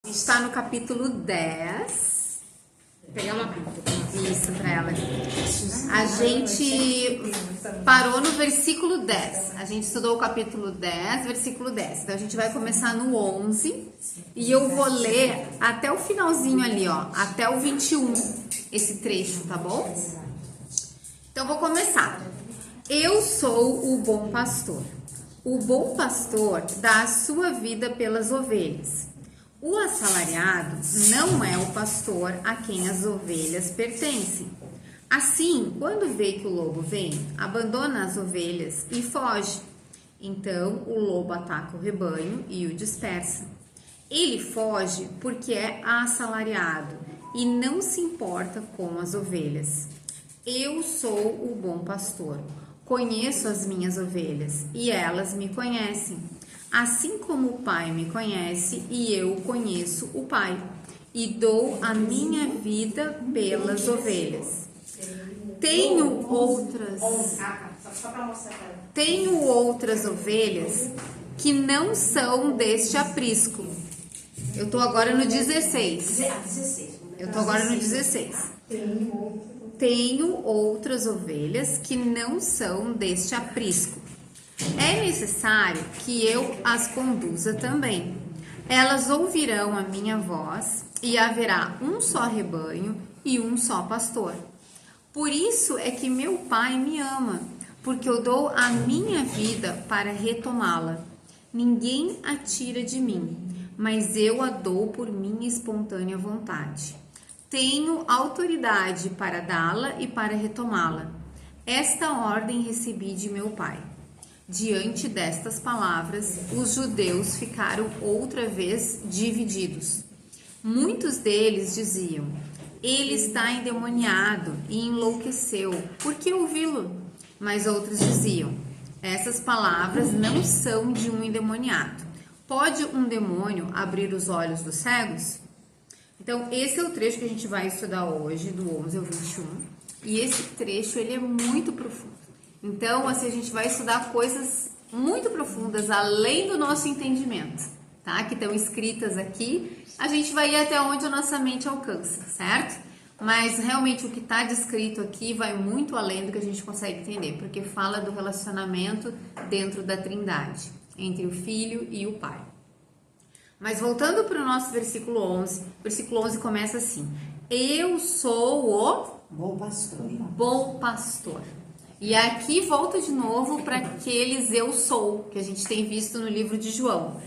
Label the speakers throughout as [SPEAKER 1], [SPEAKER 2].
[SPEAKER 1] A gente está no capítulo 10. Vou pegar isso para ela. A gente parou no versículo 10. A gente estudou o capítulo 10, versículo 10. Então a gente vai começar no 11 e eu vou ler até o finalzinho ali, ó, até o 21, esse trecho, tá bom? Então vou começar. Eu sou o bom pastor. O bom pastor dá a sua vida pelas ovelhas. O assalariado não é o pastor a quem as ovelhas pertencem. Assim, quando vê que o lobo vem, abandona as ovelhas e foge. Então, o lobo ataca o rebanho e o dispersa. Ele foge porque é assalariado e não se importa com as ovelhas. Eu sou o bom pastor. Conheço as minhas ovelhas e elas me conhecem. Assim como o Pai me conhece e eu conheço o Pai, e dou a minha vida pelas ovelhas. Tenho outras ovelhas que não são deste aprisco. Eu tô agora no 16. Tenho outras ovelhas que não são deste aprisco. É necessário que eu as conduza também. Elas ouvirão a minha voz e haverá um só rebanho e um só pastor. Por isso é que meu Pai me ama, porque eu dou a minha vida para retomá-la. Ninguém a tira de mim, mas eu a dou por minha espontânea vontade. Tenho autoridade para dá-la e para retomá-la. Esta ordem recebi de meu Pai. Diante destas palavras, os judeus ficaram outra vez divididos. Muitos deles diziam: ele está endemoniado e enlouqueceu, por que ouvi-lo? Mas outros diziam: essas palavras não são de um endemoniado. Pode um demônio abrir os olhos dos cegos? Então, esse é o trecho que a gente vai estudar hoje, do 11 ao 21. E esse trecho, ele é muito profundo. Então, assim, a gente vai estudar coisas muito profundas, além do nosso entendimento, tá? Que estão escritas aqui. A gente vai ir até onde a nossa mente alcança, certo? Mas, realmente, o que está descrito aqui vai muito além do que a gente consegue entender, porque fala do relacionamento dentro da Trindade, entre o Filho e o Pai. Mas, voltando para o nosso versículo 11, o versículo 11 começa assim: eu sou o bom pastor. E aqui volta de novo para aqueles eu sou, que a gente tem visto no livro de João.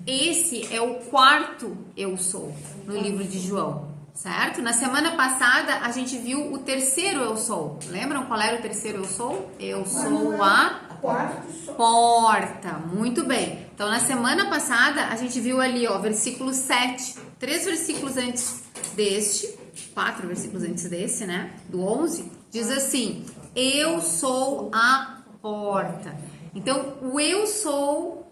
[SPEAKER 1] Esse é o quarto eu sou no livro de João, certo? Na semana passada a gente viu o terceiro eu sou. Lembram qual era o terceiro eu sou? Eu sou a porta. Muito bem. Então na semana passada a gente viu ali, ó, versículo 7, 3 versículos antes deste, 4 versículos antes desse, né? Do 11, diz assim: eu sou a porta. Então, o eu sou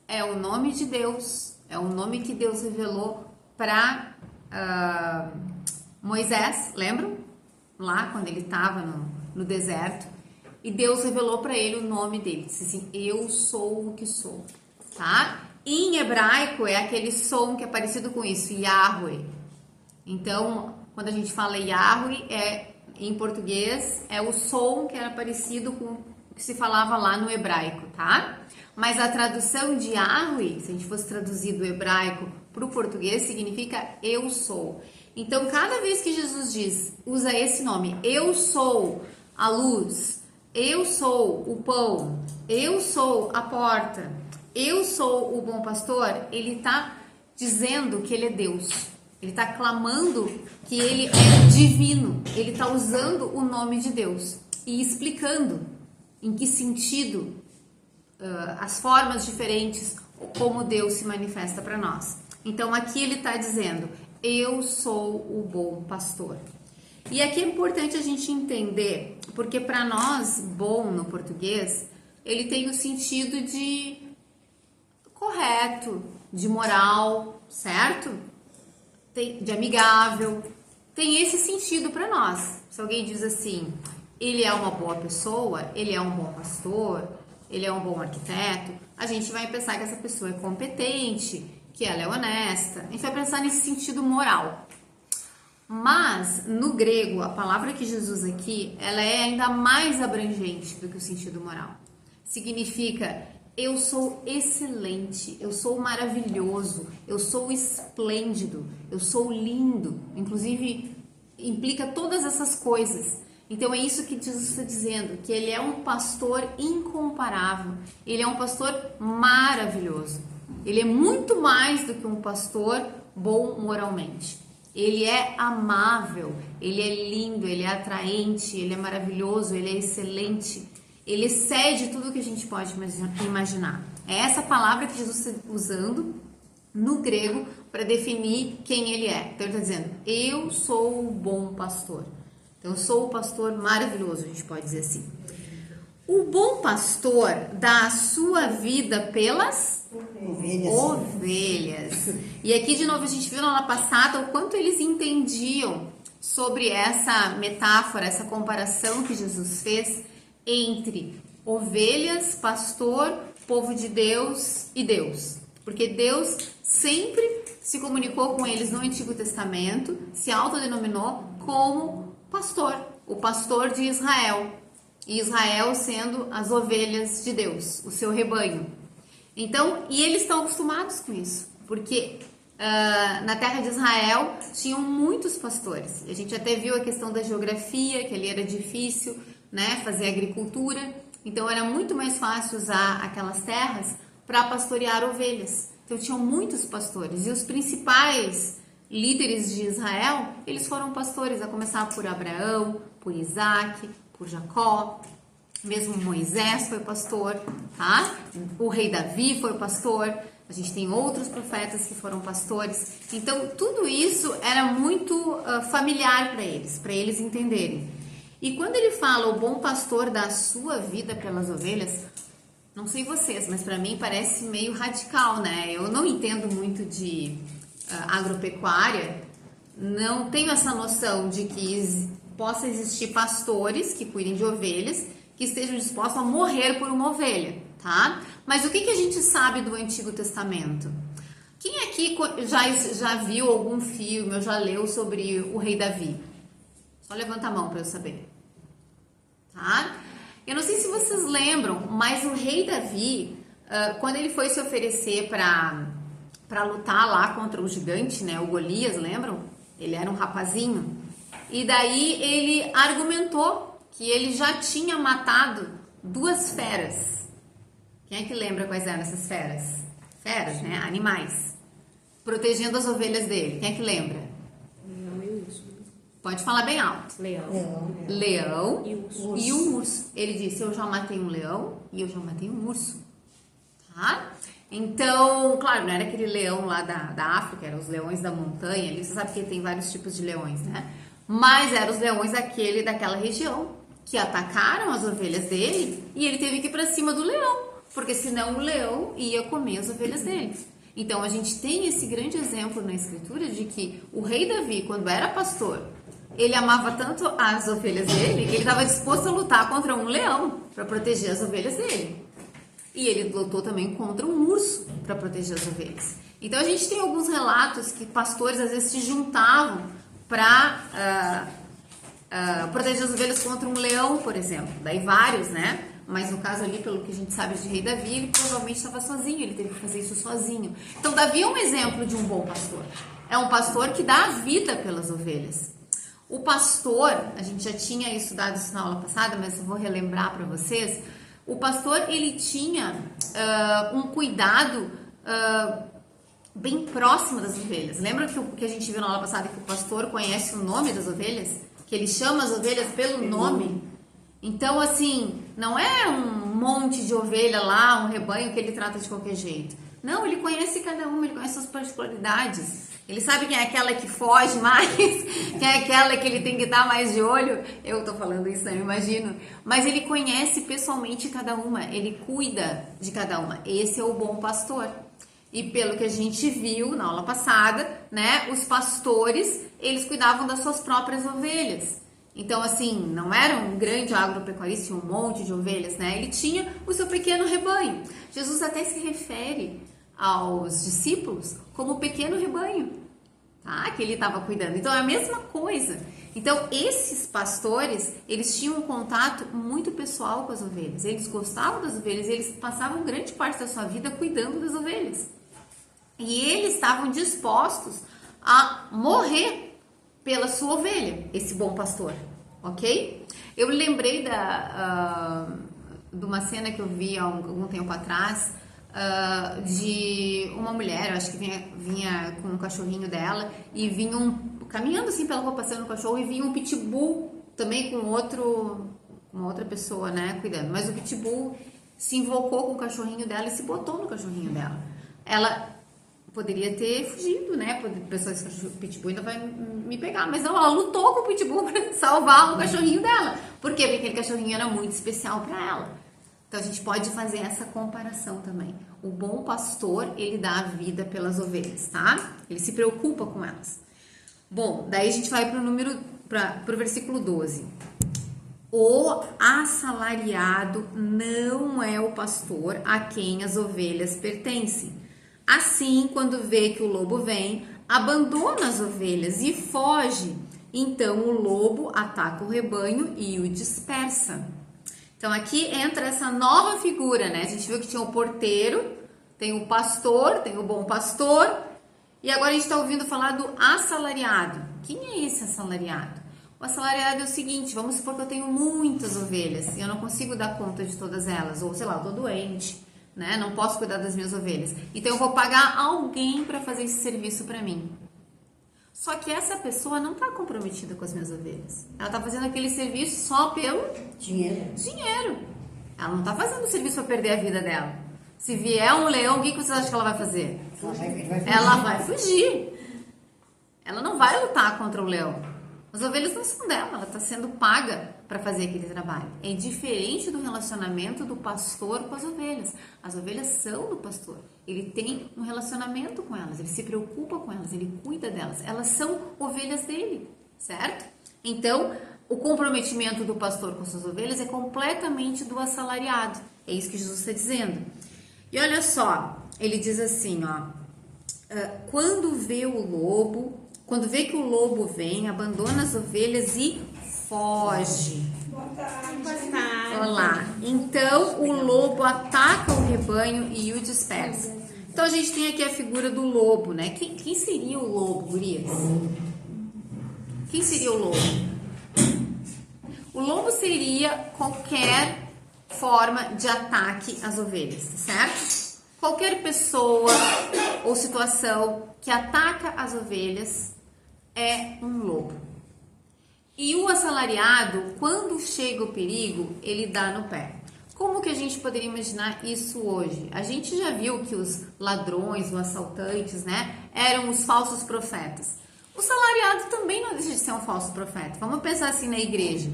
[SPEAKER 1] é o nome de Deus, é o nome que Deus revelou para Moisés, lembram? Lá, quando ele estava no deserto. E Deus revelou para ele o nome dele. Disse assim: eu sou o que sou, tá? Em hebraico é aquele som que é parecido com isso, Yahweh. Então, quando a gente fala Yahweh, em português, é o som que era parecido com o que se falava lá no hebraico, tá? Mas a tradução de Yahweh, se a gente fosse traduzir do hebraico para o português, significa eu sou. Então, cada vez que Jesus usa esse nome, eu sou a luz, eu sou o pão, eu sou a porta, eu sou o bom pastor, ele está dizendo que ele é Deus. Ele está clamando que ele é divino, ele está usando o nome de Deus e explicando em que sentido, as formas diferentes, como Deus se manifesta para nós. Então aqui ele está dizendo: eu sou o bom pastor. E aqui é importante a gente entender, porque para nós, bom no português, ele tem o sentido de correto, de moral, certo? De amigável, tem esse sentido para nós. Se alguém diz assim, ele é uma boa pessoa, ele é um bom pastor, ele é um bom arquiteto, a gente vai pensar que essa pessoa é competente, que ela é honesta, a gente vai pensar pensar nesse sentido moral. Mas, no grego, a palavra que Jesus usa aqui, ela é ainda mais abrangente do que o sentido moral. Significa, eu sou excelente, eu sou maravilhoso, eu sou esplêndido, eu sou lindo. Inclusive, implica todas essas coisas. Então, é isso que Jesus está dizendo, que ele é um pastor incomparável, ele é um pastor maravilhoso. Ele é muito mais do que um pastor bom moralmente. Ele é amável, ele é lindo, ele é atraente, ele é maravilhoso, ele é excelente. Ele excede tudo que a gente pode imaginar. É essa palavra que Jesus está usando no grego para definir quem ele é. Então ele está dizendo, eu sou o bom pastor. Então eu sou o pastor maravilhoso, a gente pode dizer assim. O bom pastor dá a sua vida pelas ovelhas. E aqui de novo a gente viu na aula passada o quanto eles entendiam sobre essa metáfora, essa comparação que Jesus fez entre ovelhas, pastor, povo de Deus e Deus. Porque Deus sempre se comunicou com eles no Antigo Testamento, se autodenominou como pastor, o pastor de Israel. E Israel sendo as ovelhas de Deus, o seu rebanho. Então, e eles estão acostumados com isso, porque na terra de Israel tinham muitos pastores. A gente até viu a questão da geografia, que ali era difícil, né, fazer agricultura. Então, era muito mais fácil usar aquelas terras para pastorear ovelhas. Então, tinham muitos pastores. E os principais líderes de Israel, eles foram pastores, a começar por Abraão, por Isaac, por Jacó. Mesmo Moisés foi pastor, tá? O rei Davi foi pastor. A gente tem outros profetas que foram pastores. Então, tudo isso era muito familiar para eles entenderem. E quando ele fala o bom pastor dá a sua vida pelas ovelhas, não sei vocês, mas para mim parece meio radical, né? Eu não entendo muito de agropecuária, não tenho essa noção de que possa existir pastores que cuidem de ovelhas, que estejam dispostos a morrer por uma ovelha, tá? Mas o que a gente sabe do Antigo Testamento? Quem aqui já viu algum filme ou já leu sobre o rei Davi? Só levanta a mão para eu saber, tá? Eu não sei se vocês lembram, mas o rei Davi, quando ele foi se oferecer para lutar lá contra o gigante, né, o Golias, lembram? Ele era um rapazinho. E daí ele argumentou que ele já tinha matado 2 feras. Quem é que lembra quais eram essas feras? Feras, né? Animais. Protegendo as ovelhas dele. Quem é que lembra?
[SPEAKER 2] Leão e urso.
[SPEAKER 1] Pode falar bem alto.
[SPEAKER 2] Leão
[SPEAKER 1] e um urso. Ele disse, eu já matei um leão e eu já matei um urso. Tá? Então, claro, não era aquele leão lá da África, eram os leões da montanha. Ali, você sabe que tem vários tipos de leões, né? Mas eram os leões daquela região que atacaram as ovelhas dele e ele teve que ir para cima do leão, porque senão o leão ia comer as ovelhas dele. Então a gente tem esse grande exemplo na escritura de que o rei Davi, quando era pastor, ele amava tanto as ovelhas dele que ele estava disposto a lutar contra um leão para proteger as ovelhas dele. E ele lutou também contra um urso para proteger as ovelhas. Então a gente tem alguns relatos que pastores às vezes se juntavam para proteger as ovelhas contra um leão, por exemplo. Daí vários, né? Mas no caso ali, pelo que a gente sabe de rei Davi, ele provavelmente estava sozinho, ele teve que fazer isso sozinho. Então Davi é um exemplo de um bom pastor. É um pastor que dá a vida pelas ovelhas. O pastor, a gente já tinha estudado isso na aula passada, mas eu vou relembrar para vocês. O pastor, ele tinha um cuidado bem próximo das ovelhas. Lembra que a gente viu na aula passada que o pastor conhece o nome das ovelhas? Que ele chama as ovelhas pelo nome? Então, assim, não é um monte de ovelha lá, um rebanho que ele trata de qualquer jeito. Não, ele conhece cada uma, ele conhece as particularidades. Ele sabe quem é aquela que foge mais, quem é aquela que ele tem que dar mais de olho. Eu tô falando isso, eu imagino. Mas ele conhece pessoalmente cada uma, ele cuida de cada uma. Esse é o bom pastor. E pelo que a gente viu na aula passada, né, os pastores, eles cuidavam das suas próprias ovelhas. Então, assim, não era um grande agropecuarista, tinha um monte de ovelhas, né? Ele tinha o seu pequeno rebanho. Jesus até se refere aos discípulos como pequeno rebanho. tá? Que ele estava cuidando. Então é a mesma coisa. Então esses pastores, eles tinham um contato muito pessoal com as ovelhas. Eles gostavam das ovelhas, eles passavam grande parte da sua vida cuidando das ovelhas. E eles estavam dispostos a morrer pela sua ovelha, esse bom pastor, ok? Eu lembrei de uma cena que eu vi há algum tempo atrás, de uma mulher, eu acho que vinha com um cachorrinho dela e vinha caminhando assim pela rua, passeando no cachorro, e vinha um pitbull também com uma outra pessoa, né, cuidando. Mas o pitbull se invocou com o cachorrinho dela e se botou no cachorrinho dela. Ela poderia ter fugido, né? Pessoal, esse pitbull ainda vai me pegar. Mas não, ela lutou com o pitbull para salvar o cachorrinho dela. Por quê? Porque aquele cachorrinho era muito especial para ela. Então a gente pode fazer essa comparação também. O bom pastor, ele dá a vida pelas ovelhas, tá? Ele se preocupa com elas. Bom, daí a gente vai para o versículo 12. O assalariado não é o pastor a quem as ovelhas pertencem. Assim, quando vê que o lobo vem, abandona as ovelhas e foge. Então o lobo ataca o rebanho e o dispersa. Então aqui entra essa nova figura, né? A gente viu que tinha o porteiro, tem o pastor, tem o bom pastor. E agora a gente está ouvindo falar do assalariado. Quem é esse assalariado? O assalariado é o seguinte: vamos supor que eu tenho muitas ovelhas e eu não consigo dar conta de todas elas. Ou sei lá, eu tô doente, né? Não posso cuidar das minhas ovelhas. Então eu vou pagar alguém para fazer esse serviço para mim. Só que essa pessoa não está comprometida com as minhas ovelhas. Ela está fazendo aquele serviço só pelo dinheiro. Ela não está fazendo o serviço para perder a vida dela. Se vier um leão, o que vocês acham que ela vai fazer? Ela vai fugir. Ela não vai lutar contra o leão. As ovelhas não são dela, ela está sendo paga para fazer aquele trabalho. É diferente do relacionamento do pastor com as ovelhas. As ovelhas são do pastor. Ele tem um relacionamento com elas, ele se preocupa com elas, ele cuida delas. Elas são ovelhas dele, certo? Então, o comprometimento do pastor com suas ovelhas é completamente do assalariado. É isso que Jesus está dizendo. E olha só, ele diz assim, ó, quando vê que o lobo vem, abandona as ovelhas e foge.
[SPEAKER 2] Boa tarde.
[SPEAKER 1] Olá. Então o lobo ataca o rebanho e o dispersa. Então a gente tem aqui a figura do lobo, né? Quem seria o lobo, gurias? Quem seria o lobo? O lobo seria qualquer forma de ataque às ovelhas, certo? Qualquer pessoa ou situação que ataca as ovelhas é um lobo. E o assalariado, quando chega o perigo, ele dá no pé. Como que a gente poderia imaginar isso hoje? A gente já viu que os ladrões, os assaltantes, né, eram os falsos profetas. O assalariado também não deixa de ser um falso profeta. Vamos pensar assim na igreja,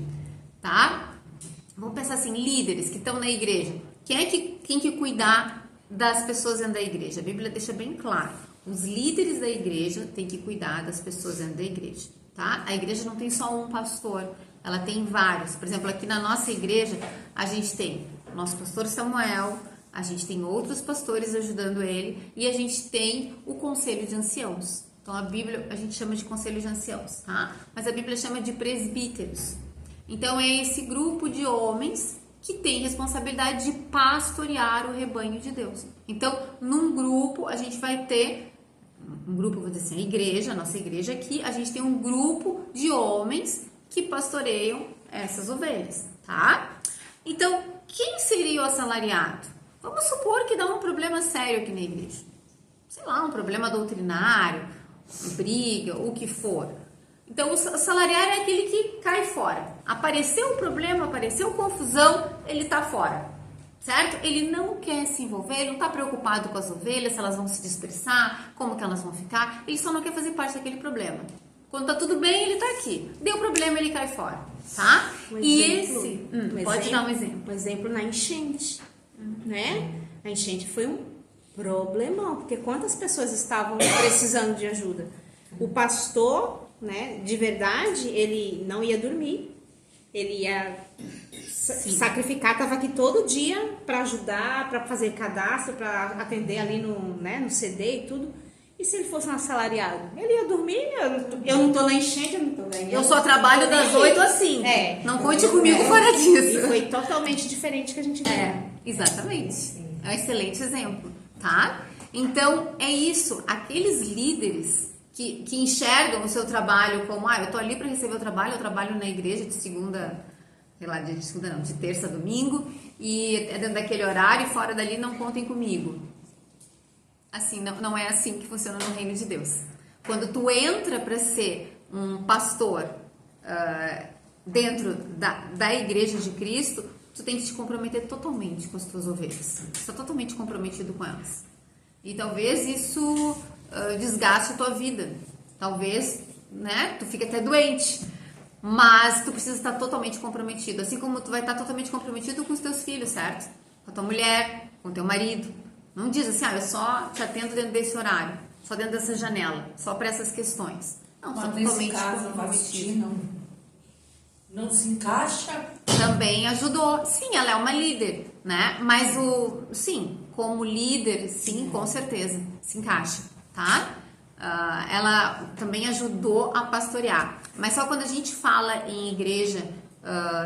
[SPEAKER 1] tá? Vamos pensar assim, líderes que estão na igreja. Quem tem que cuidar das pessoas dentro da igreja? A Bíblia deixa bem claro. Os líderes da igreja têm que cuidar das pessoas dentro da igreja, tá? A igreja não tem só um pastor, ela tem vários. Por exemplo, aqui na nossa igreja, a gente tem o nosso pastor Samuel, a gente tem outros pastores ajudando ele e a gente tem o conselho de anciãos. Então, a Bíblia, a gente chama de conselho de anciãos, tá? Mas a Bíblia chama de presbíteros. Então, é esse grupo de homens que tem responsabilidade de pastorear o rebanho de Deus. Então, num grupo, a gente vai ter um grupo, vou dizer assim, a igreja, a nossa igreja aqui, a gente tem um grupo de homens que pastoreiam essas ovelhas, tá? Então, quem seria o assalariado? Vamos supor que dá um problema sério aqui na igreja. Sei lá, um problema doutrinário, briga, o que for. Então, o salariado é aquele que cai fora. Apareceu o problema, apareceu confusão, ele tá fora, certo? Ele não quer se envolver, ele não tá preocupado com as ovelhas, se elas vão se dispersar, como que elas vão ficar. Ele só não quer fazer parte daquele problema. Quando tá tudo bem, ele tá aqui. Deu problema, ele cai fora, tá? Pode dar um exemplo.
[SPEAKER 2] Um exemplo na enchente, né? A enchente foi um problemão, porque quantas pessoas estavam precisando de ajuda? O pastor, né, de verdade, ele não ia dormir, ele ia sacrificar, estava aqui todo dia para ajudar, para fazer cadastro, para atender ali no CD e tudo. E se ele fosse um assalariado? Ele ia dormir, eu não tô na enchente, eu não tô ganhando.
[SPEAKER 1] Eu só trabalho das 8 às 5. Não conte comigo fora disso.
[SPEAKER 2] E foi totalmente diferente que a gente viu.
[SPEAKER 1] Exatamente. É um excelente exemplo, tá? Então, é isso. Aqueles líderes que enxergam o seu trabalho como, eu tô ali para receber o trabalho, eu trabalho na igreja de segunda, sei lá, de segunda não, de terça a domingo, e é dentro daquele horário, e fora dali não contem comigo. Assim, não é assim que funciona no reino de Deus. Quando tu entra para ser um pastor dentro da igreja de Cristo, tu tem que te comprometer totalmente com as tuas ovelhas. Tu está totalmente comprometido com elas. E talvez isso desgaste a tua vida. Talvez, né, tu fique até doente. Mas tu precisa estar totalmente comprometido. Assim como tu vai estar totalmente comprometido com os teus filhos, certo? Com a tua mulher, com o teu marido. Não diz assim, eu só te atendo dentro desse horário, só dentro dessa janela, só para essas questões. Não,
[SPEAKER 3] mas
[SPEAKER 1] totalmente
[SPEAKER 3] caso,
[SPEAKER 1] comprometido.
[SPEAKER 3] Não se encaixa?
[SPEAKER 1] Também ajudou. Sim, ela é uma líder, né? Mas sim, como líder, sim, com certeza, se encaixa, tá? Ela também ajudou a pastorear. Mas só quando a gente fala em igreja,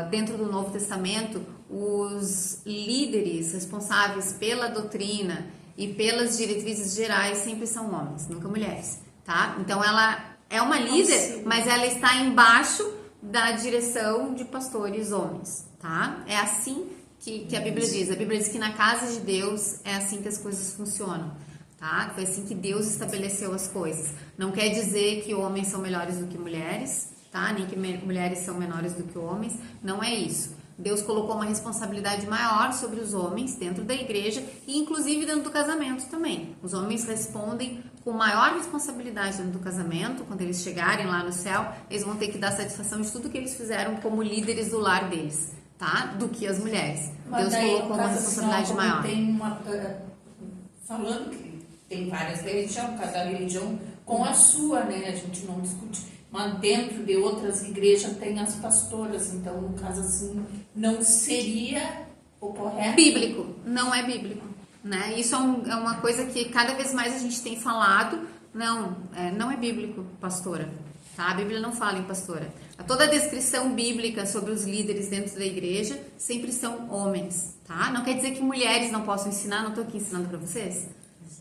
[SPEAKER 1] dentro do Novo Testamento, os líderes responsáveis pela doutrina e pelas diretrizes gerais sempre são homens, nunca mulheres, tá? Então ela é uma líder, mas ela está embaixo da direção de pastores homens, tá? É assim que a Bíblia diz. A Bíblia diz que na casa de Deus é assim que as coisas funcionam, tá? Foi assim que Deus estabeleceu as coisas. Não quer dizer que homens são melhores do que mulheres, tá? Nem que mulheres são menores do que homens. Não é isso. Deus colocou uma responsabilidade maior sobre os homens dentro da igreja e inclusive dentro do casamento também. Os homens respondem com maior responsabilidade dentro do casamento. Quando eles chegarem lá no céu, eles vão ter que dar satisfação de tudo que eles fizeram como líderes do lar deles, tá? Do que as mulheres.
[SPEAKER 3] Mas
[SPEAKER 1] Deus colocou uma responsabilidade maior.
[SPEAKER 3] Tem falando que tem várias religiões, cada religião com a sua, né? A gente não discute. Mas dentro de outras igrejas tem as pastoras, então no caso assim, não seria o correto?
[SPEAKER 1] Bíblico, não é bíblico, né? Isso é uma coisa que cada vez mais a gente tem falado, não é bíblico, pastora, tá? A Bíblia não fala em pastora. Toda a descrição bíblica sobre os líderes dentro da igreja sempre são homens, tá? Não quer dizer que mulheres não possam ensinar, não estou aqui ensinando para vocês.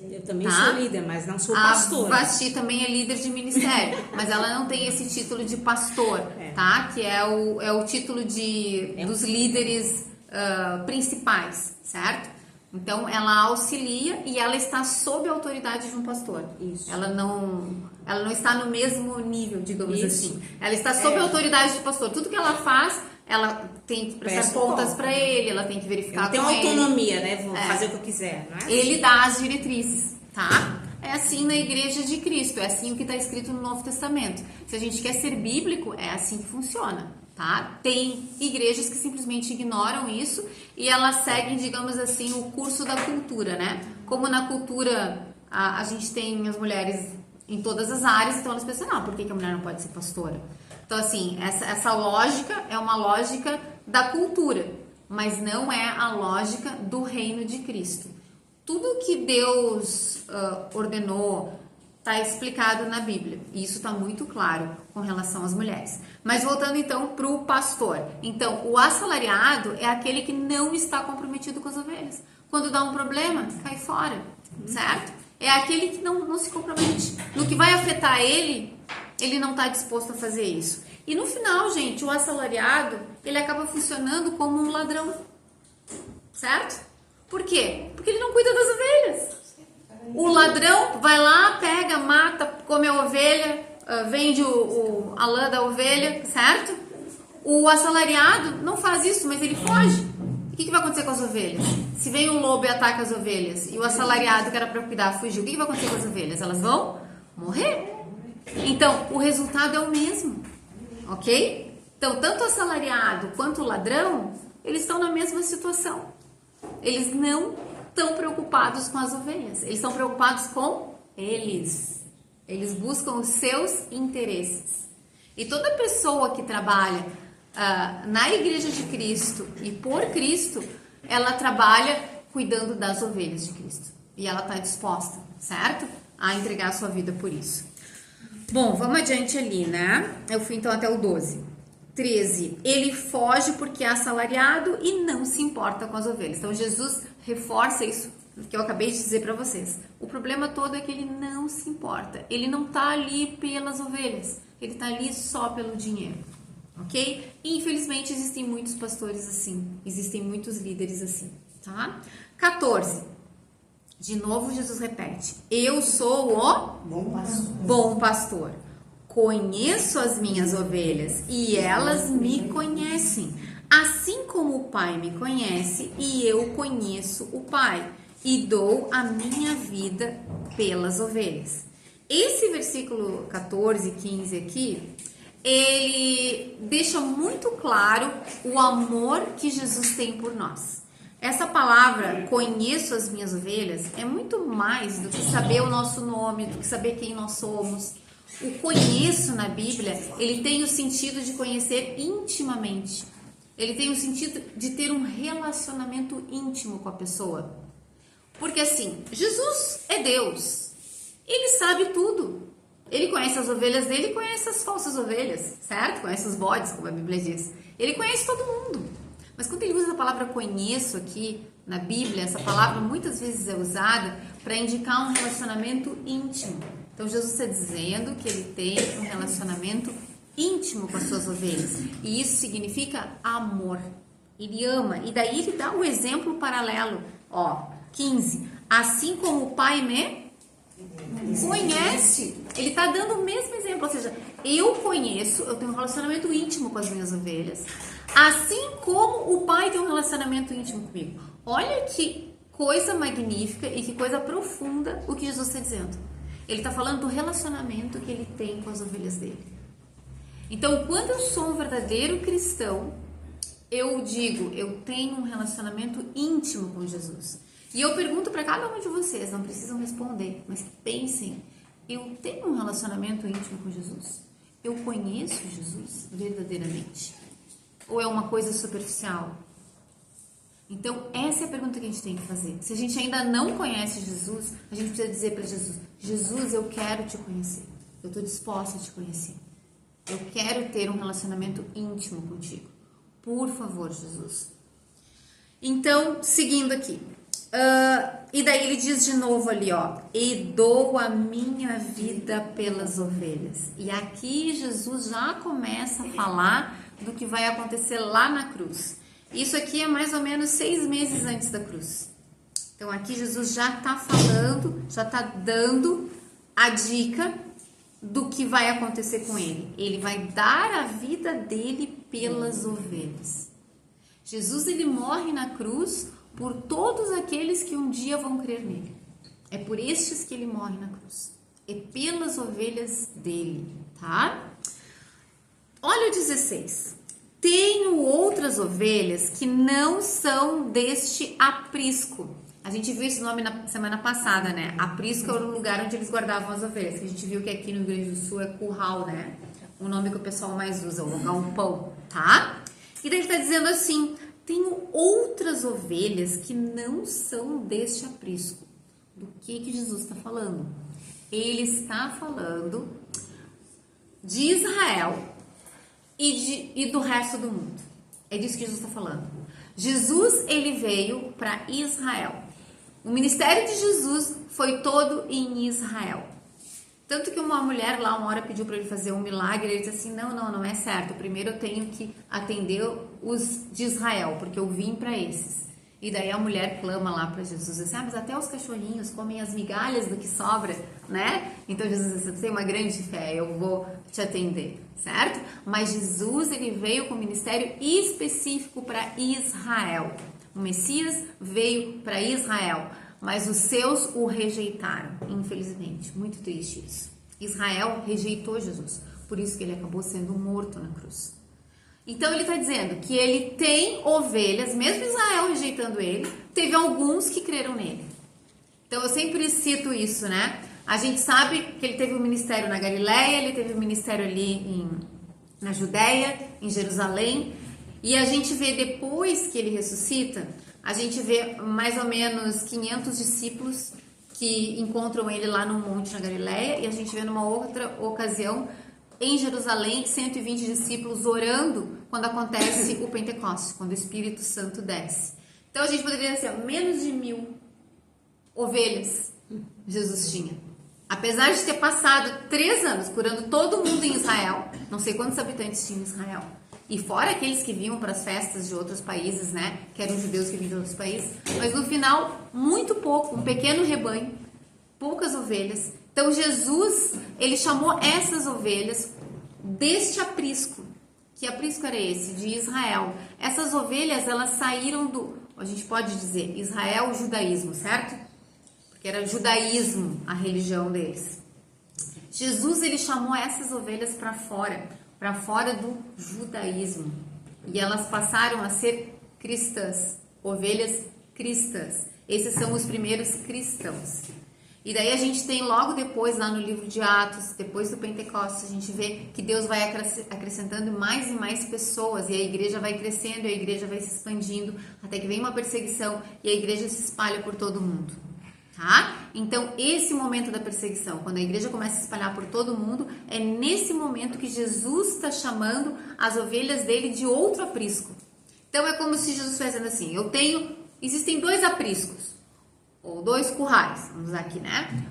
[SPEAKER 2] Eu também sou líder, mas não sou pastora.
[SPEAKER 1] A Vasti também é líder de ministério, mas ela não tem esse título de pastor, tá? Que é o título dos líderes principais, certo? Então, ela auxilia e ela está sob a autoridade de um pastor.
[SPEAKER 2] Isso.
[SPEAKER 1] Ela não está no mesmo nível, digamos assim. Ela está sob a autoridade do pastor. Tudo que ela faz, ela tem que prestar contas para ele, ela tem que verificar com ele.
[SPEAKER 2] Tem autonomia, né? Vou fazer o que eu quiser, não é?
[SPEAKER 1] Ele dá as diretrizes, tá? É assim na igreja de Cristo, é assim o que está escrito no Novo Testamento. Se a gente quer ser bíblico, é assim que funciona, tá? Tem igrejas que simplesmente ignoram isso e elas seguem, digamos assim, o curso da cultura, né? Como na cultura a gente tem as mulheres em todas as áreas, então elas pensam, por que a mulher não pode ser pastora? Então, assim, essa lógica é uma lógica da cultura, mas não é a lógica do reino de Cristo. Tudo que Deus ordenou está explicado na Bíblia, e isso está muito claro com relação às mulheres. Mas voltando então para o pastor. Então, o assalariado é aquele que não está comprometido com as ovelhas. Quando dá um problema, cai fora, certo? É aquele que não se compromete. No que vai afetar ele não está disposto a fazer isso. E no final, gente, o assalariado, ele acaba funcionando como um ladrão, certo? Por quê? Porque ele não cuida das ovelhas. O ladrão vai lá, pega, mata, come a ovelha, vende a lã da ovelha, certo? O assalariado não faz isso, mas ele foge. O que vai acontecer com as ovelhas? Se vem um lobo e ataca as ovelhas e o assalariado que era para cuidar fugiu, o que vai acontecer com as ovelhas? Elas vão morrer. Então, o resultado é o mesmo, ok? Então, tanto o assalariado quanto o ladrão, eles estão na mesma situação. Eles não estão preocupados com as ovelhas, eles estão preocupados com eles. Eles buscam os seus interesses. E toda pessoa que trabalha na Igreja de Cristo e por Cristo, ela trabalha cuidando das ovelhas de Cristo. E ela está disposta, certo? a entregar a sua vida por isso. Bom, vamos adiante ali, né? Eu fui então até o 12. 13. Ele foge porque é assalariado e não se importa com as ovelhas. Então, Jesus reforça isso que eu acabei de dizer para vocês. O problema todo é que ele não se importa. Ele não tá ali pelas ovelhas. Ele tá ali só pelo dinheiro. Ok? E, infelizmente, existem muitos pastores assim. Existem muitos líderes assim, tá? 14. De novo, Jesus repete. Eu sou o bom pastor. Conheço as minhas ovelhas e elas me conhecem. Assim como o Pai me conhece e eu conheço o Pai. E dou a minha vida pelas ovelhas. Esse versículo 14 e 15 aqui, ele deixa muito claro o amor que Jesus tem por nós. Essa palavra, conheço as minhas ovelhas, é muito mais do que saber o nosso nome, do que saber quem nós somos. O conheço na Bíblia, ele tem o sentido de conhecer intimamente. Ele tem o sentido de ter um relacionamento íntimo com a pessoa. Porque assim, Jesus é Deus. Ele sabe tudo. Ele conhece as ovelhas dele e conhece as falsas ovelhas, certo? Conhece os bodes, como a Bíblia diz. Ele conhece todo mundo. Mas quando ele usa a palavra conheço aqui na Bíblia, essa palavra muitas vezes é usada para indicar um relacionamento íntimo. Então Jesus está dizendo que ele tem um relacionamento íntimo com as suas ovelhas. E isso significa amor. Ele ama. E daí ele dá um exemplo paralelo. Ó, 15. Assim como o Pai me conhece. Ele está dando o mesmo exemplo. Ou seja, eu conheço, eu tenho um relacionamento íntimo com as minhas ovelhas. Assim como o Pai tem um relacionamento íntimo comigo. Olha que coisa magnífica e que coisa profunda o que Jesus está dizendo. Ele está falando do relacionamento que ele tem com as ovelhas dele. Então, quando eu sou um verdadeiro cristão, eu digo, eu tenho um relacionamento íntimo com Jesus. E eu pergunto para cada um de vocês, não precisam responder, mas pensem, eu tenho um relacionamento íntimo com Jesus? Eu conheço Jesus verdadeiramente? Ou é uma coisa superficial? Então, essa é a pergunta que a gente tem que fazer. Se a gente ainda não conhece Jesus, a gente precisa dizer para Jesus, Jesus, eu quero te conhecer. Eu estou disposta a te conhecer. Eu quero ter um relacionamento íntimo contigo. Por favor, Jesus. Então, seguindo aqui. E daí ele diz de novo ali, ó. E dou a minha vida pelas ovelhas. E aqui Jesus já começa a falar do que vai acontecer lá na cruz. Isso aqui é mais ou menos 6 meses antes da cruz. Então aqui Jesus já está falando, já está dando a dica do que vai acontecer com ele. Ele vai dar a vida dele pelas ovelhas. Jesus, ele morre na cruz por todos aqueles que um dia vão crer nele. É por estes que ele morre na cruz. É pelas ovelhas dele, tá? Olha o 16. Tenho outras ovelhas que não são deste aprisco. A gente viu esse nome na semana passada, né? Aprisco era o lugar onde eles guardavam as ovelhas. Que a gente viu que aqui no Rio Grande do Sul é curral, né? O nome que o pessoal mais usa, o galpão, tá? E daí ele tá dizendo assim, tenho outras ovelhas que não são deste aprisco. Do que Jesus está falando? Ele está falando de Israel e do resto do mundo. É disso que Jesus está falando. Jesus, ele veio para Israel. O ministério de Jesus foi todo em Israel. Tanto que uma mulher lá uma hora pediu para ele fazer um milagre, ele disse assim, não é certo. Primeiro eu tenho que atender os de Israel, porque eu vim para esses. E daí a mulher clama lá para Jesus, assim, mas até os cachorrinhos comem as migalhas do que sobra, né? Então Jesus disse, você tem uma grande fé, eu vou te atender, certo? Mas Jesus, ele veio com um ministério específico para Israel. O Messias veio para Israel, mas os seus o rejeitaram, infelizmente. Muito triste isso. Israel rejeitou Jesus, por isso que ele acabou sendo morto na cruz. Então ele está dizendo que ele tem ovelhas, mesmo Israel rejeitando ele, teve alguns que creram nele. Então eu sempre cito isso, né? A gente sabe que ele teve um ministério na Galileia, ele teve um ministério ali na Judéia, em Jerusalém, e a gente vê depois que ele ressuscita, a gente vê mais ou menos 500 discípulos que encontram ele lá no monte na Galileia, e a gente vê numa outra ocasião em Jerusalém 120 discípulos orando quando acontece o Pentecostes, quando o Espírito Santo desce. Então a gente poderia dizer assim, menos de 1000 ovelhas Jesus tinha. Apesar de ter passado 3 anos curando todo mundo em Israel, não sei quantos habitantes tinha em Israel, e fora aqueles que vinham para as festas de outros países, né, que eram judeus que vinham de outros países, mas no final, muito pouco, um pequeno rebanho, poucas ovelhas. Então Jesus, ele chamou essas ovelhas deste aprisco. Que aprisco era esse? De Israel. Essas ovelhas, elas saíram do, a gente pode dizer, Israel, judaísmo, certo? Porque era judaísmo a religião deles. Jesus, ele chamou essas ovelhas para fora do judaísmo. E elas passaram a ser cristãs, ovelhas cristãs. Esses são os primeiros cristãos. E daí a gente tem logo depois, lá no livro de Atos, depois do Pentecostes, a gente vê que Deus vai acrescentando mais e mais pessoas, e a igreja vai crescendo, e a igreja vai se expandindo, até que vem uma perseguição, e a igreja se espalha por todo mundo. Tá? Então, esse momento da perseguição, quando a igreja começa a se espalhar por todo mundo, é nesse momento que Jesus está chamando as ovelhas dele de outro aprisco. Então, é como se Jesus estivesse dizendo assim, existem 2 apriscos, ou 2 currais, vamos usar aqui, né?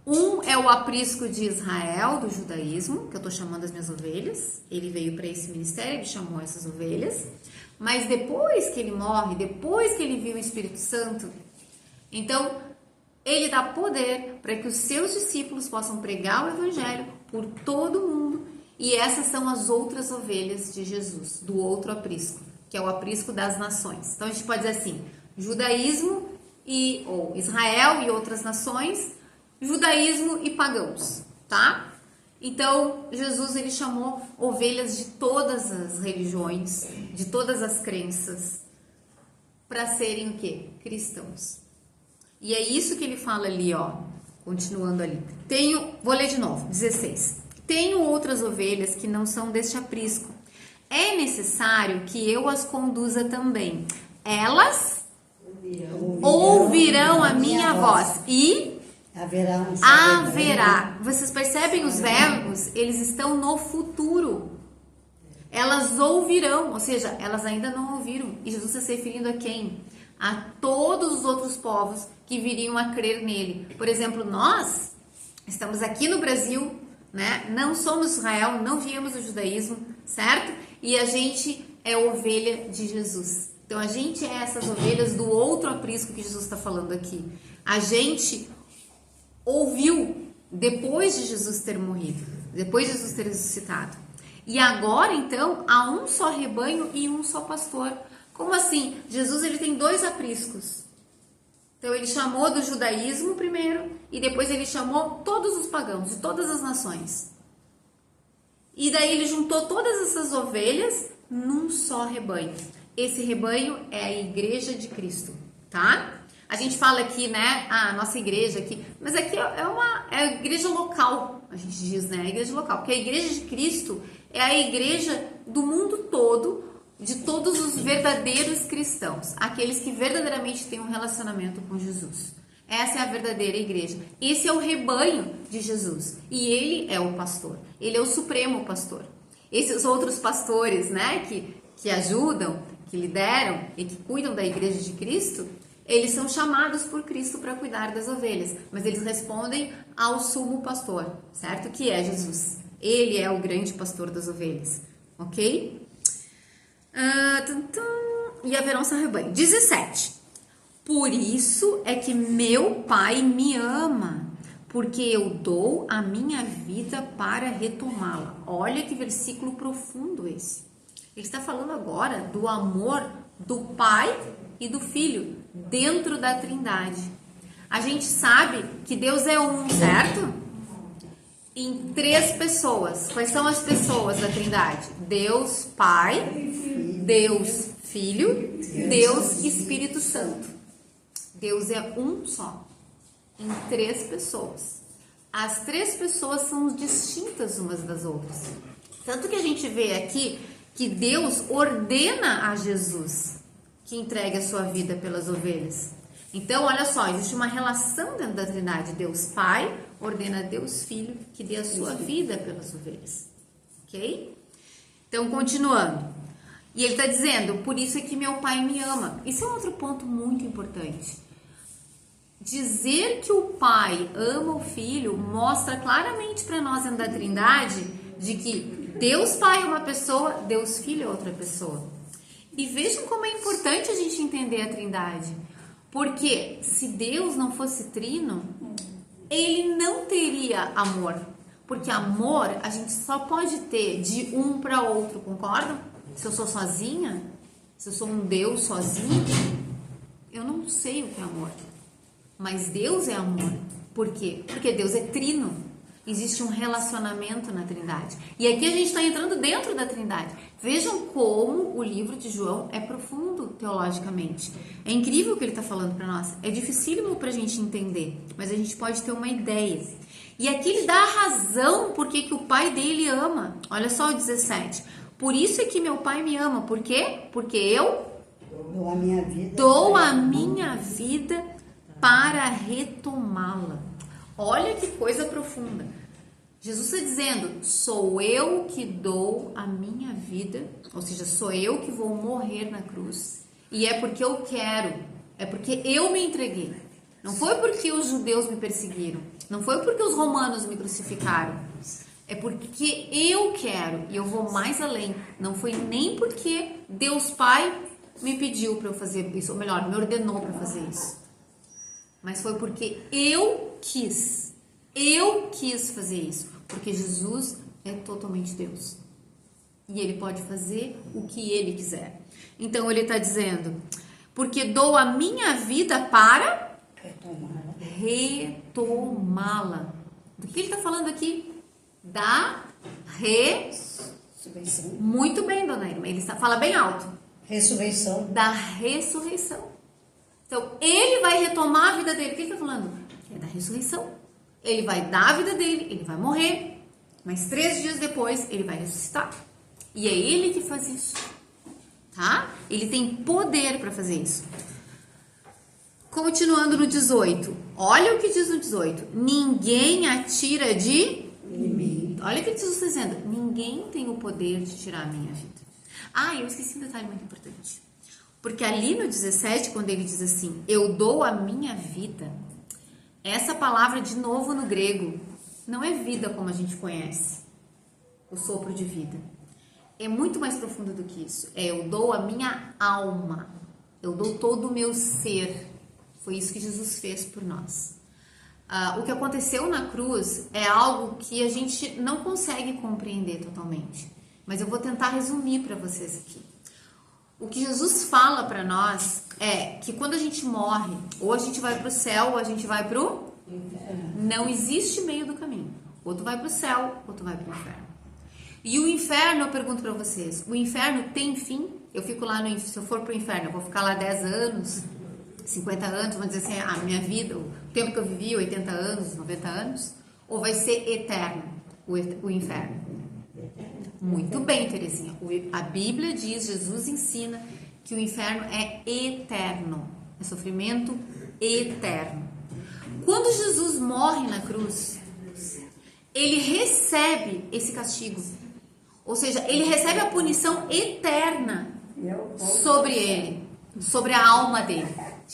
[SPEAKER 1] Um é o aprisco de Israel, do judaísmo, que eu estou chamando as minhas ovelhas. Ele veio para esse ministério, ele chamou essas ovelhas. Mas depois que ele morre, depois que ele viu o Espírito Santo, então ele dá poder para que os seus discípulos possam pregar o evangelho por todo mundo. E essas são as outras ovelhas de Jesus, do outro aprisco, que é o aprisco das nações. Então a gente pode dizer assim, judaísmo ou Israel e outras nações, judaísmo e pagãos, tá? Então, Jesus, ele chamou ovelhas de todas as religiões, de todas as crenças, para serem o quê? Cristãos. E é isso que ele fala ali, ó, continuando ali. Vou ler de novo, 16. Tenho outras ovelhas que não são deste aprisco. É necessário que eu as conduza também. Elas ouvirão a minha voz e haverá. Vocês percebem os verbos? Eles estão no futuro. Elas ouvirão, ou seja, elas ainda não ouviram. E Jesus está se referindo a quem? A todos os outros povos que viriam a crer nele. Por exemplo, nós estamos aqui no Brasil, né? Não somos Israel, não viemos do judaísmo, certo? E a gente é ovelha de Jesus. Então, a gente é essas ovelhas do outro aprisco que Jesus está falando aqui. A gente ouviu depois de Jesus ter morrido, depois de Jesus ter ressuscitado. E agora, então, há um só rebanho e um só pastor. Como assim? Jesus, ele tem 2 apriscos. Então, ele chamou do judaísmo primeiro e depois ele chamou todos os pagãos, de todas as nações. E daí ele juntou todas essas ovelhas num só rebanho. Esse rebanho é a igreja de Cristo, tá? A gente fala aqui, né, a nossa igreja aqui, mas aqui é a igreja local, a gente diz, né, a igreja local, porque a igreja de Cristo é a igreja do mundo todo, de todos os verdadeiros cristãos, aqueles que verdadeiramente têm um relacionamento com Jesus. Essa é a verdadeira igreja. Esse é o rebanho de Jesus e ele é o pastor, ele é o supremo pastor. Esses outros pastores, né, que ajudam, que lideram e que cuidam da igreja de Cristo, eles são chamados por Cristo para cuidar das ovelhas, mas eles respondem ao sumo pastor, certo? Que é Jesus. Ele é o grande pastor das ovelhas, ok? E haverá um só rebanho. 17. Por isso é que meu Pai me ama, porque eu dou a minha vida para retomá-la. Olha que versículo profundo esse. Ele está falando agora do amor do Pai e do Filho dentro da Trindade. A gente sabe que Deus é um, certo? Em 3 pessoas. Quais são as pessoas da Trindade? Deus Pai, Deus Filho, Deus Espírito Santo. Deus é um só, em 3 pessoas. As 3 pessoas são distintas umas das outras. Tanto que a gente vê aqui que Deus ordena a Jesus que entregue a sua vida pelas ovelhas. Então, olha só, existe uma relação dentro da Trindade. Deus Pai ordena a Deus Filho que dê a sua vida pelas ovelhas. Ok? Então, continuando. E ele está dizendo, por isso é que meu Pai me ama. Isso é um outro ponto muito importante. Dizer que o Pai ama o Filho mostra claramente para nós dentro da Trindade de que Deus Pai é uma pessoa, Deus Filho é outra pessoa. E vejam como é importante a gente entender a Trindade. Porque se Deus não fosse trino, ele não teria amor. Porque amor a gente só pode ter de um para outro, concordam? Se eu sou sozinha, se eu sou um Deus sozinho, eu não sei o que é amor. Mas Deus é amor. Por quê? Porque Deus é trino. Existe um relacionamento na Trindade. E aqui a gente está entrando dentro da Trindade. Vejam como o livro de João é profundo teologicamente. É incrível o que ele está falando para nós. É dificílimo para a gente entender, mas a gente pode ter uma ideia. E aqui ele dá a razão por que o pai dele ama. Olha só o 17. Por isso é que meu pai me ama. Por quê? Porque eu dou a minha vida para retomá-la. Olha que coisa profunda. Jesus está dizendo, sou eu que dou a minha vida, ou seja, sou eu que vou morrer na cruz. E é porque eu quero, é porque eu me entreguei. Não foi porque os judeus me perseguiram, não foi porque os romanos me crucificaram. É porque eu quero e eu vou mais além. Não foi nem porque Deus Pai me pediu para eu fazer isso, ou melhor, me ordenou para fazer isso. Mas foi porque eu quis fazer isso, porque Jesus é totalmente Deus e ele pode fazer o que ele quiser. Então ele está dizendo, porque dou a minha vida para retomá-la. Do que ele está falando aqui? Da ressurreição. Muito bem, dona Irma, ele fala bem alto.
[SPEAKER 4] Ressurreição.
[SPEAKER 1] Da ressurreição. Então, ele vai retomar a vida dele. O que ele está falando? É da ressurreição. Ele vai dar a vida dele, ele vai morrer, mas 3 dias depois ele vai ressuscitar. E é ele que faz isso, tá? Ele tem poder para fazer isso. Continuando no 18. Olha o que diz no 18. Ninguém atira de mim. Olha o que Jesus está dizendo. Ninguém tem o poder de tirar a minha vida. Ah, eu esqueci um detalhe muito importante. Porque ali no 17, quando ele diz assim, eu dou a minha vida, essa palavra de novo no grego não é vida como a gente conhece, o sopro de vida. É muito mais profundo do que isso. É eu dou a minha alma, eu dou todo o meu ser. Foi isso que Jesus fez por nós. O que aconteceu na cruz é algo que a gente não consegue compreender totalmente. Mas eu vou tentar resumir para vocês aqui. O que Jesus fala para nós é que quando a gente morre, ou a gente vai para o céu, ou a gente vai para o inferno. Não existe meio do caminho. Ou tu vai para o céu, ou tu vai para o inferno. E o inferno, eu pergunto para vocês, o inferno tem fim? Eu fico lá, se eu for para o inferno, eu vou ficar lá 10 anos, 50 anos, vamos dizer assim, a minha vida, o tempo que eu vivi, 80 anos, 90 anos, ou vai ser eterno o inferno? Muito bem, Terezinha. A Bíblia diz, Jesus ensina que o inferno é eterno. É sofrimento eterno. Quando Jesus morre na cruz, ele recebe esse castigo. Ou seja, ele recebe a punição eterna sobre ele, sobre a alma dele,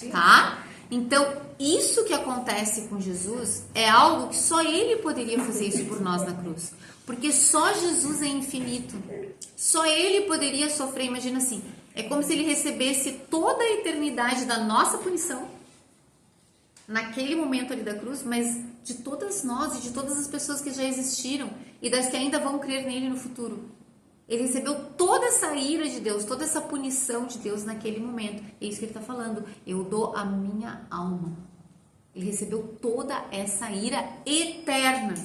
[SPEAKER 1] tá? Então, isso que acontece com Jesus é algo que só ele poderia fazer isso por nós na cruz. Porque só Jesus é infinito. Só ele poderia sofrer, imagina assim, é como se ele recebesse toda a eternidade da nossa punição naquele momento ali da cruz, mas de todas nós e de todas as pessoas que já existiram e das que ainda vão crer nele no futuro. Ele recebeu toda essa ira de Deus, toda essa punição de Deus naquele momento. É isso que ele está falando. Eu dou a minha alma. Ele recebeu toda essa ira eterna.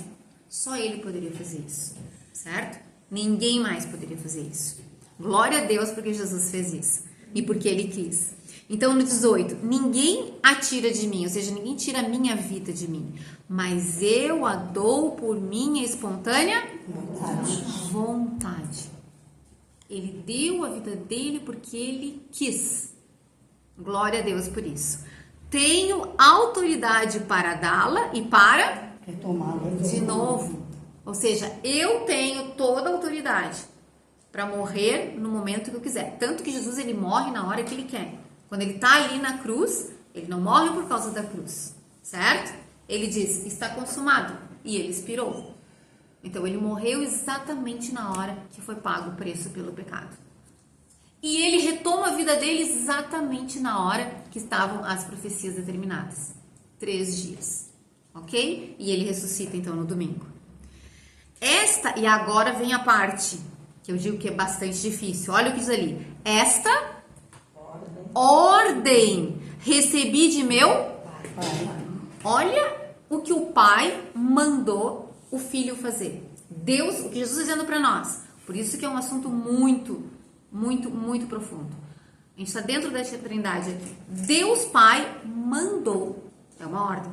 [SPEAKER 1] Só ele poderia fazer isso, certo? Ninguém mais poderia fazer isso. Glória a Deus porque Jesus fez isso e porque ele quis. Então no 18, ninguém a tira de mim, ou seja, ninguém tira a minha vida de mim, mas eu a dou por minha espontânea vontade. Ele deu a vida dele porque ele quis. Glória a Deus por isso. tenho autoridade para dá-la e para
[SPEAKER 4] Retomá-la
[SPEAKER 1] de novo. Ou seja, eu tenho toda a autoridade para morrer no momento que eu quiser. Tanto que Jesus, ele morre na hora que ele quer. Quando ele está ali na cruz, ele não morre por causa da cruz, certo? Ele diz, está consumado, e ele expirou. Então, ele morreu exatamente na hora que foi pago o preço pelo pecado. E ele retoma a vida dele exatamente na hora que estavam as profecias determinadas. 3 dias, ok? E ele ressuscita, então, no domingo. E agora vem a parte que eu digo que é bastante difícil. Olha o que diz ali. Esta ordem recebi de meu Pai. Olha o que o Pai mandou o Filho fazer. Deus, o que Jesus está dizendo para nós. Por isso que é um assunto muito, muito, muito profundo. A gente está dentro da Trindade aqui. Deus Pai mandou, é uma ordem,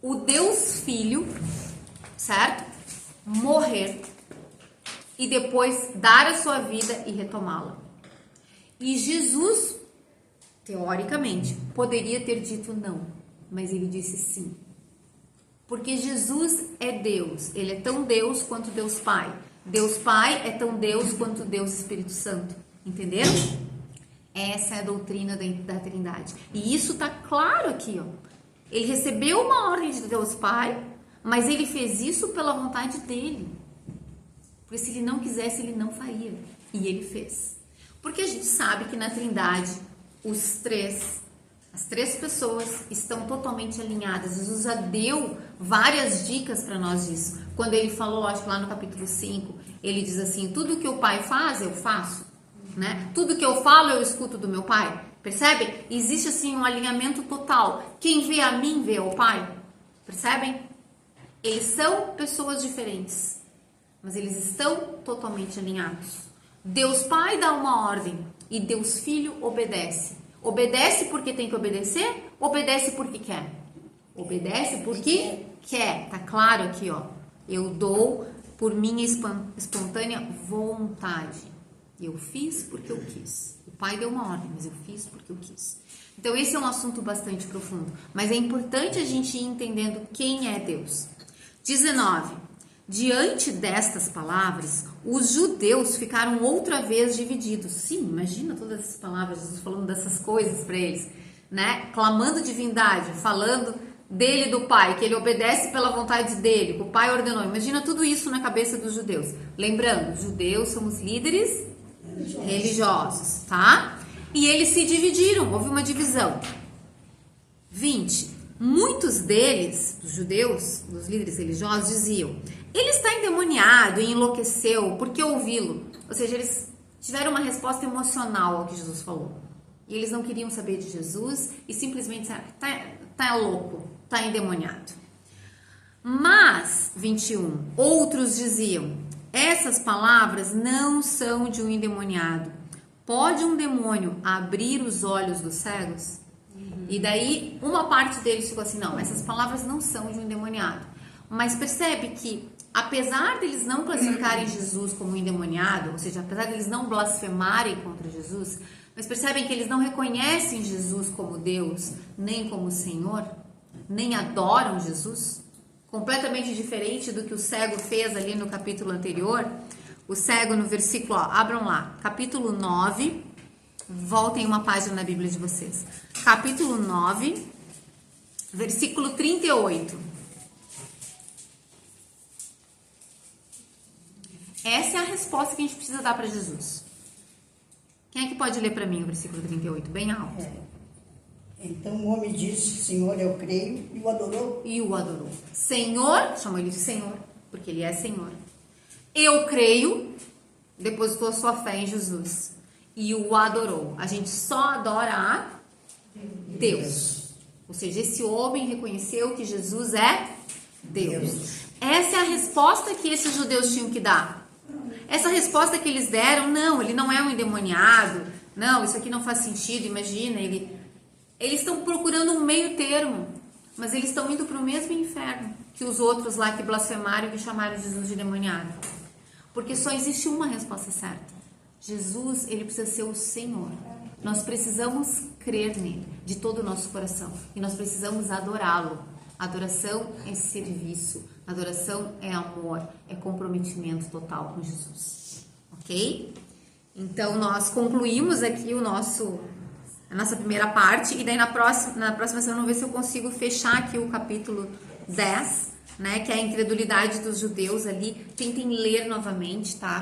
[SPEAKER 1] o Deus Filho, certo? Morrer e depois dar a sua vida e retomá-la. E Jesus, teoricamente, poderia ter dito não, mas ele disse sim. Porque Jesus é Deus, ele é tão Deus quanto Deus Pai. Deus Pai é tão Deus quanto Deus Espírito Santo. Entenderam? Essa é a doutrina da Trindade. E isso tá claro aqui, ó. Ele recebeu uma ordem de Deus Pai, mas ele fez isso pela vontade dele. Porque se ele não quisesse, ele não faria. E ele fez. Porque a gente sabe que na Trindade, as três pessoas estão totalmente alinhadas. Jesus já deu várias dicas para nós disso. Quando ele falou, acho que lá no capítulo 5, ele diz assim, tudo que o Pai faz, eu faço. Né? Tudo que eu falo, eu escuto do meu Pai. Percebe? Existe assim um alinhamento total. Quem vê a mim, vê ao Pai. Percebem? Eles são pessoas diferentes, mas eles estão totalmente alinhados. Deus Pai dá uma ordem e Deus Filho obedece. Obedece porque tem que obedecer? Obedece porque quer? Obedece porque quer. Tá claro aqui, ó. Eu dou por minha espontânea vontade. Eu fiz porque eu quis. O Pai deu uma ordem, mas eu fiz porque eu quis. Então esse é um assunto bastante profundo. Mas é importante a gente ir entendendo quem é Deus. 19. Diante destas palavras, os judeus ficaram outra vez divididos. Sim, imagina todas essas palavras, Jesus falando dessas coisas para eles, né? Clamando divindade, falando dele e do Pai, que ele obedece pela vontade dele, que o Pai ordenou. Imagina tudo isso na cabeça dos judeus. Lembrando, os judeus são os líderes religiosos, tá? E eles se dividiram, houve uma divisão. 20. Muitos deles, os judeus, os líderes religiosos, diziam: ele está endemoniado e enlouqueceu, por que ouvi-lo? Ou seja, eles tiveram uma resposta emocional ao que Jesus falou. E eles não queriam saber de Jesus e simplesmente disseram: tá louco, tá endemoniado. Mas, 21, outros diziam: essas palavras não são de um endemoniado. Pode um demônio abrir os olhos dos cegos? E daí, uma parte deles ficou assim, não, essas palavras não são de um endemoniado. Mas percebe que, apesar deles não classificarem Jesus como um endemoniado, ou seja, apesar deles não blasfemarem contra Jesus, mas percebem que eles não reconhecem Jesus como Deus, nem como Senhor, nem adoram Jesus, completamente diferente do que o cego fez ali no capítulo anterior. O cego no versículo, ó, abram lá, capítulo 9, voltem uma página na Bíblia de vocês. Capítulo 9, versículo 38. Essa é a resposta que a gente precisa dar para Jesus. Quem é que pode ler para mim o versículo 38? Bem alto.
[SPEAKER 4] Então o homem disse: Senhor, eu creio, e o adorou.
[SPEAKER 1] E o adorou. Senhor, chamou ele de Senhor, porque ele é Senhor. Eu creio, depositou sua fé em Jesus. E o adorou. A gente só adora a Deus. Ou seja, esse homem reconheceu que Jesus é Deus. Essa é a resposta que esses judeus tinham que dar. Essa resposta que eles deram, não, ele não é um endemoniado. Não, isso aqui não faz sentido, imagina. Eles estão procurando um meio termo. Mas eles estão indo para o mesmo inferno que os outros lá que blasfemaram e que chamaram Jesus de endemoniado. Porque só existe uma resposta certa. Jesus, ele precisa ser o Senhor. Nós precisamos crer nele de todo o nosso coração e nós precisamos adorá-lo. Adoração é serviço, adoração é amor, é comprometimento total com Jesus, ok? Então nós concluímos aqui a nossa primeira parte e daí na próxima semana vamos ver se eu consigo fechar aqui o capítulo 10, né, que é a incredulidade dos judeus ali. Tentem ler novamente, tá?